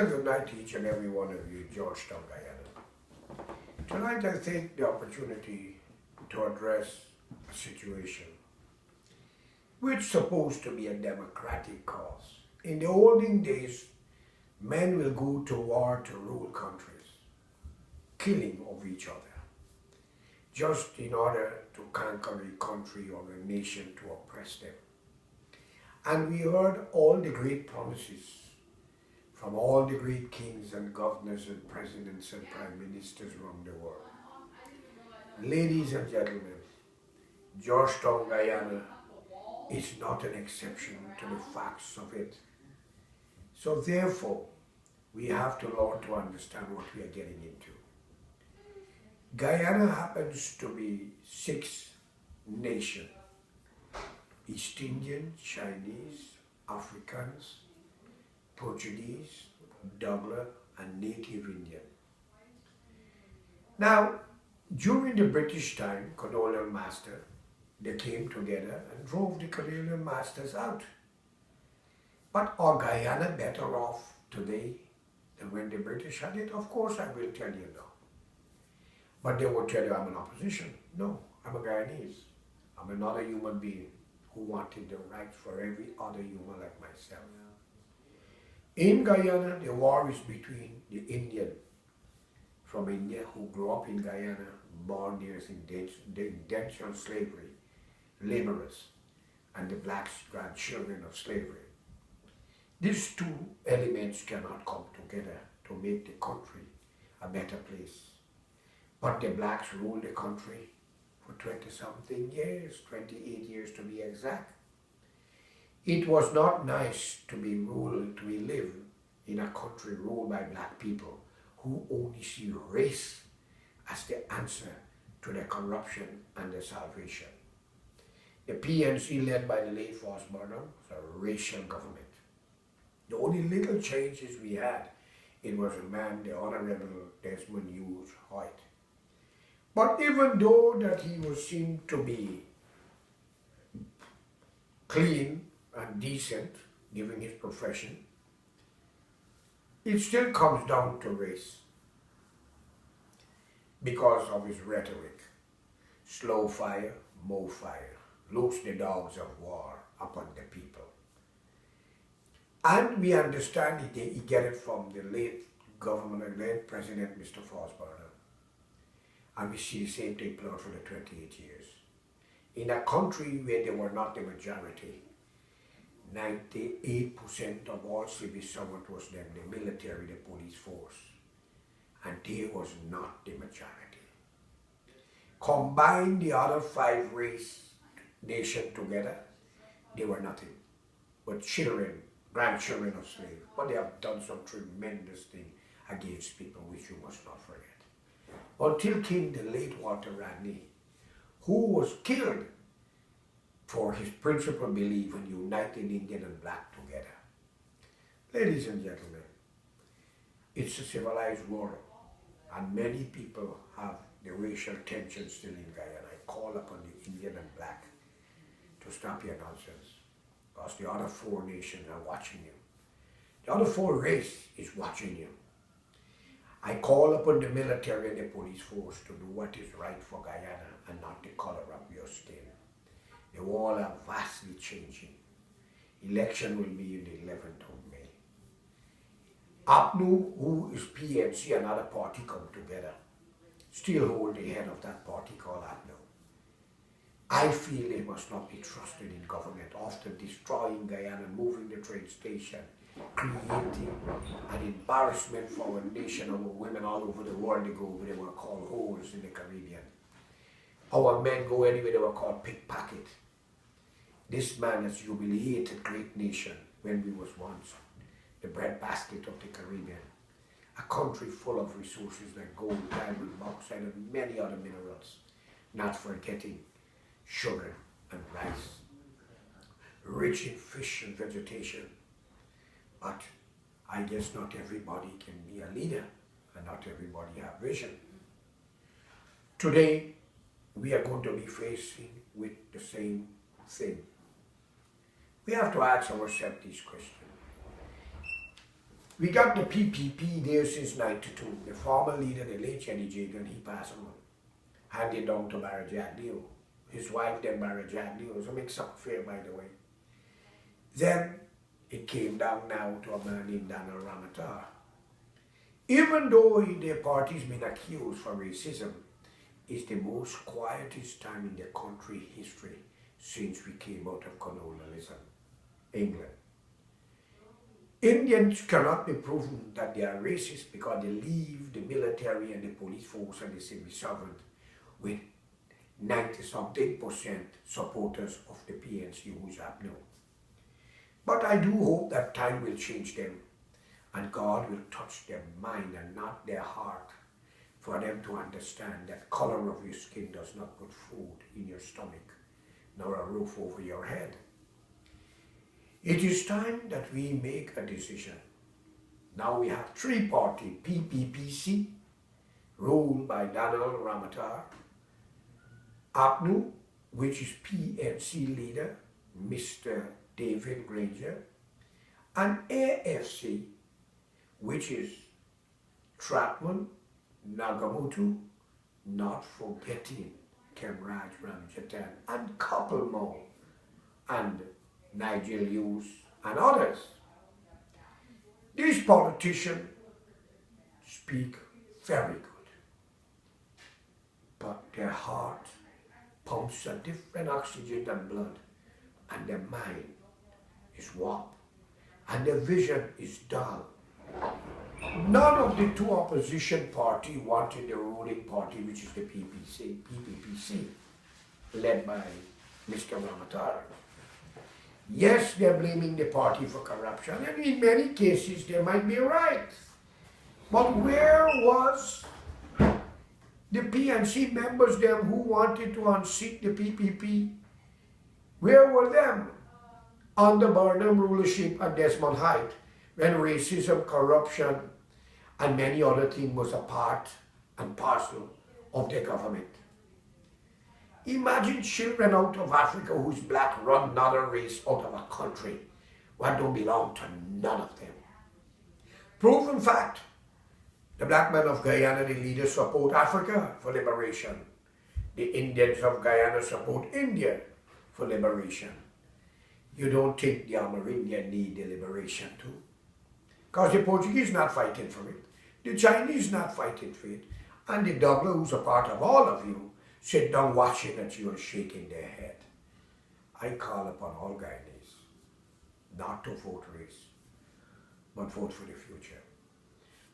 Good night to each and every one of you, Georgetown, Guyana. Tonight I take the opportunity to address a situation which is supposed to be a democratic cause. In the olden days, men will go to war to rule countries, killing of each other, just in order to conquer a country or a nation to oppress them. And we heard all the great promises from all the great kings and governors and presidents and prime ministers around the world. Ladies and gentlemen, Georgetown, Guyana is not an exception to the facts of it. So therefore, we have to learn to understand what we are getting into. Guyana happens to be six nations: East Indian, Chinese, Africans, Portuguese, Douglas, and Native Indian. Now, during the British time, colonial master, they came together and drove the colonial masters out. But are Guyana better off today than when the British had it? Of course I will tell you no. But they will tell you I'm in opposition. No, I'm a Guyanese. I'm another human being who wanted the rights for every other human like myself. In Guyana, the war is between the Indian from India who grew up in Guyana, born there as indentured slavery, laborers, and the black grandchildren of slavery. These two elements cannot come together to make the country a better place. But the blacks ruled the country for 20-something years, 28 years to be exact. It was not nice to live in a country ruled by black people who only see race as the answer to the corruption and the salvation. The PNC led by the late Forrest Burnham was a racial government. The only little changes we had, it was a man, the Honorable Desmond Hughes Hoyt. But even though that he was seen to be clean and decent, given his profession, it still comes down to race because of his rhetoric. Slow fire, more fire, loose the dogs of war upon the people. And we understand he get it from the late late President Mr. Forrest Burnham. And we see the same thing played out for the 28 years. In a country where they were not the majority, 98% of all civil servants was then the military, the police force. And they was not the majority. Combine the other 5 race nations together, they were nothing but children, grandchildren of slaves. But they have done some tremendous thing against people which you must not forget. Until came the late Walter Rodney, who was killed for his principal belief in uniting Indian and black together. Ladies and gentlemen, it's a civilized world, and many people have the racial tension still in Guyana. I call upon the Indian and black to stop your nonsense, because the other 4 nations are watching you. The other 4 race is watching you. I call upon the military and the police force to do what is right for Guyana and not the color of your skin. The world are vastly changing. Election will be in the 11th of May. APNU, who is PNC, another party come together, still hold the head of that party called APNU. I feel they must not be trusted in government after destroying Guyana, moving the train station, creating an embarrassment for our nation. Our women all over the world, they go over, they were called whores in the Caribbean. Our men go anywhere, they were called pickpocket. This man has humiliated great nation when we was once the breadbasket of the Caribbean. A country full of resources like gold, diamond, bauxite, and many other minerals, not forgetting sugar and rice, rich in fish and vegetation. But I guess not everybody can be a leader, and not everybody have vision. Today, we are going to be facing with the same thing. We have to ask ourselves this question. We got the PPP there since 92. The former leader, the late Jenny Jagan, he passed on. Handed down to Barra Jagdeo. His wife then Barra Jagdeo. It was a mix-up affair, by the way. Then it came down now to a man named Donald Ramotar. Even though their party's been accused for racism, it's the most quietest time in the country history since we came out of colonialism, England. Indians cannot be proven that they are racist because they leave the military and the police force and the semi-sovereign with 90-something% supporters of the PNC who's up now. But I do hope that time will change them and God will touch their mind and not their heart for them to understand that color of your skin does not put food in your stomach nor a roof over your head. It is time that we make a decision. Now we have three parties, PPPC, ruled by Donald Ramotar, APNU, which is PNC leader, Mr. David Granger, and AFC, which is Tratman, Nagamutu, not forgetting Kemraj Ramjatan, and couple more, and Nigel Hughes and others. These politicians speak very good, but their heart pumps a different oxygen than blood, and their mind is warped, and their vision is dull. None of the two opposition parties wanted the ruling party, which is the PPPC, led by Mr. Ramotar. Yes, they're blaming the party for corruption, and in many cases they might be right. But where was the PNC members, them who wanted to unseat the PPP? Where were them under Burnham rulership and Desmond Height when racism, corruption, and many other things was a part and parcel of their government? Imagine children out of Africa who's black run another race out of a country what don't belong to none of them. Proven fact, the black men of Guyana, the leaders, support Africa for liberation. The Indians of Guyana support India for liberation. You don't think the Amerindian need the liberation too? Because the Portuguese not fighting for it. The Chinese not fighting for it. And the Douglas, who's a part of all of you, sit down watching at you and shaking their head. I call upon all Guyanese not to vote race, but vote for the future.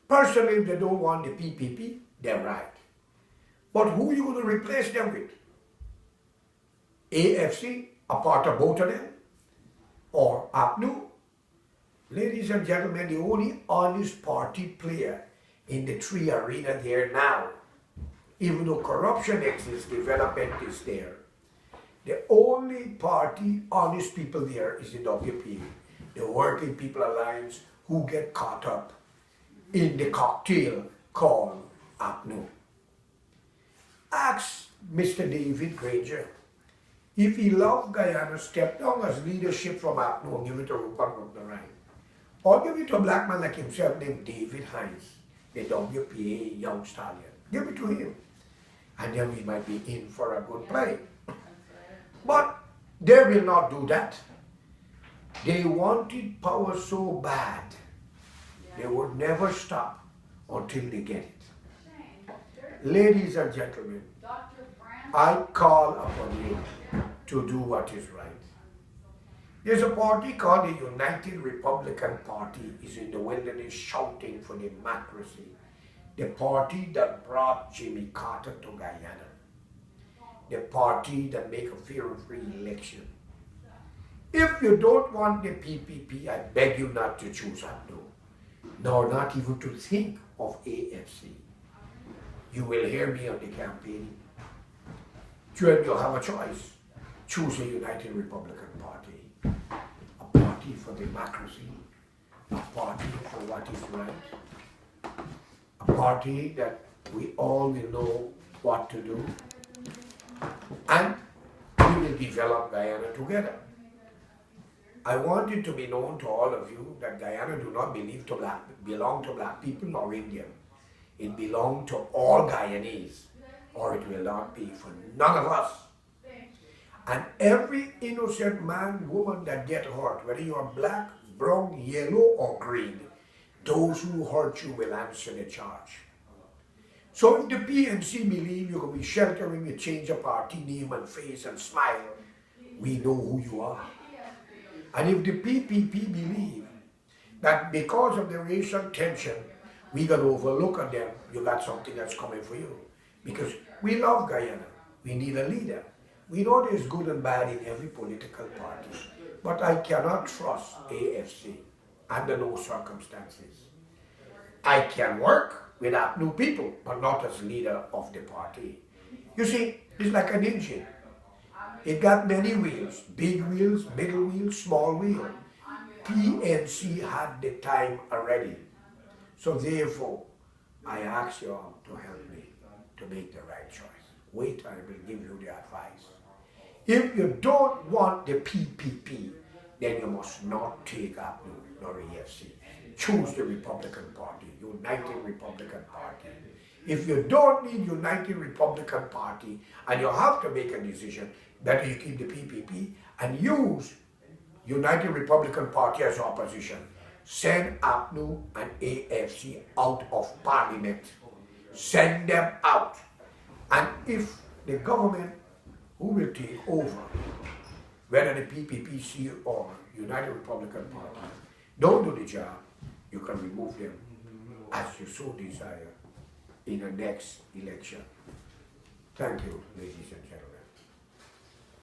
Personally, if they don't want the PPP, they're right. But who are you going to replace them with? AFC, a part of both of them? Or APNU? Ladies and gentlemen, the only honest party player in the three arena there now, even though corruption exists, development is there. The only party, honest people there is the WPA, the Working People Alliance, who get caught up in the cocktail called APNU. Ask Mr. David Granger if he loved Guyana, step down as leadership from APNU and give it to Rupert Rupnarai. Or give it to a black man like himself named David Hines, the WPA young stallion. Give it to him. And then we might be in for a good play. But they will not do that. They wanted power so bad, they would never stop until they get it. Ladies and gentlemen, I call upon you to do what is right. There's a party called the United Republican Party is in the wilderness shouting for democracy. The party that brought Jimmy Carter to Guyana. The party that make a fair-free election. If you don't want the PPP, I beg you not to choose APNU, nor not even to think of AFC. You will hear me on the campaign. Then you'll have a choice. Choose a United Republican Party, a party for democracy, a party for what is right, a party that we all will know what to do, and we will develop Guyana together. I want it to be known to all of you that Guyana do not belong to black people or Indian. It belongs to all Guyanese, or it will not be for none of us. And every innocent man, woman that get hurt, whether you are black, brown, yellow, or green, those who hurt you will answer the charge. So if the PNC believe you can be sheltering a change of party name and face and smile, we know who you are. And if the PPP believe that because of the racial tension, we got to overlook at them, you got something that's coming for you. Because we love Guyana. We need a leader. We know there's good and bad in every political party. But I cannot trust AFC under no circumstances. I can work with new people, but not as leader of the party. You see, it's like an engine. It got many wheels, big wheels, middle wheels, small wheels. PNC had the time already. So therefore, I ask you all to help me to make the right choice. Wait, I will give you the advice. If you don't want the PPP, then you must not take APNU nor AFC. Choose the Republican Party, United Republican Party. If you don't need United Republican Party and you have to make a decision, better you keep the PPP and use United Republican Party as opposition. Send APNU and AFC out of Parliament. Send them out. And if the government who will take over, whether the PPPC or United Republican Party, don't do the job, you can remove them as you so desire in the next election. Thank you, ladies and gentlemen.